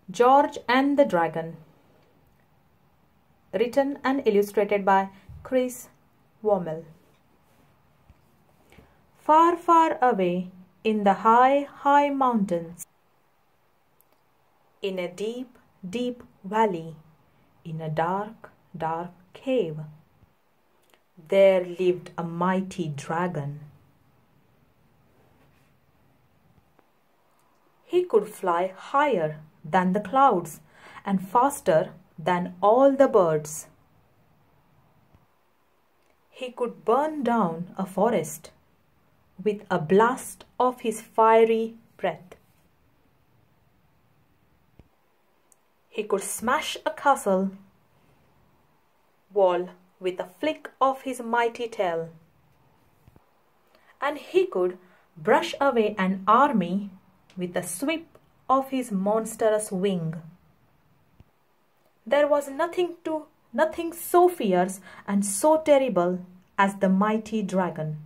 George and the Dragon. Written and illustrated by Wormell. Far, far away in the high, high mountains, in a deep, deep valley, in a dark, dark cave, there lived a mighty dragon. He could fly higher than the clouds and faster than all the birds. He could burn down a forest with a blast of his fiery breath. He could smash a castle wall with a flick of his mighty tail. And he could brush away an army with a sweep of his monstrous wing. There was nothing so fierce and so terrible as the mighty dragon.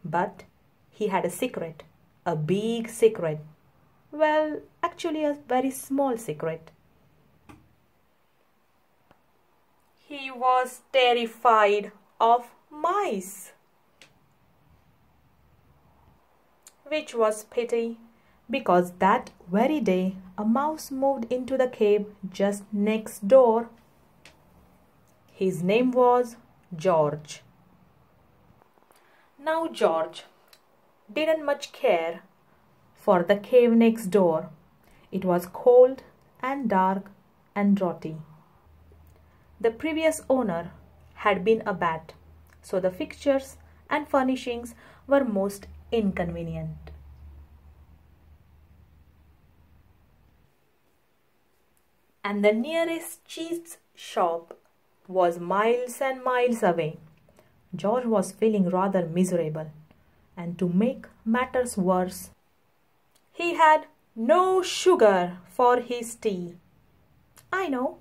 But he had a secret, a big secret. Well, actually a very small secret. He was terrified of mice, which was pity, because that very day a mouse moved into the cave just next door. His name was George. Now George didn't much care for the cave next door. It was cold and dark and draughty. The previous owner had been a bat, so the fixtures and furnishings were most inconvenient. And the nearest cheese shop was miles and miles away. George was feeling rather miserable, and to make matters worse, he had no sugar for his tea. "I know,"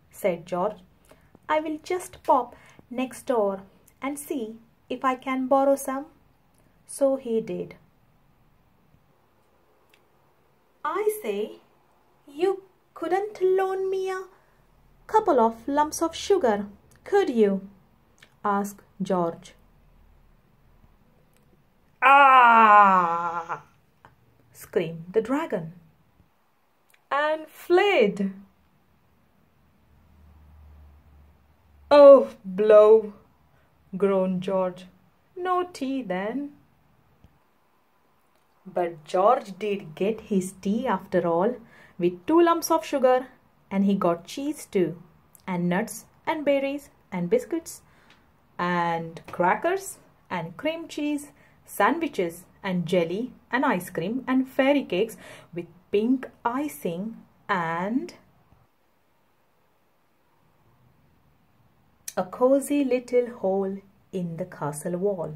said George. "I will just pop next door and see if I can borrow some." So he did. "I say, you couldn't loan me a couple of lumps of sugar, could you?" asked George. "Ah!" screamed the dragon, and fled. "Oh, blow!" groaned George. "No tea then." But George did get his tea after all, with 2 lumps of sugar, and he got cheese too, and nuts and berries and biscuits and crackers and cream cheese, sandwiches and jelly and ice cream and fairy cakes with pink icing and a cozy little hole in the castle wall.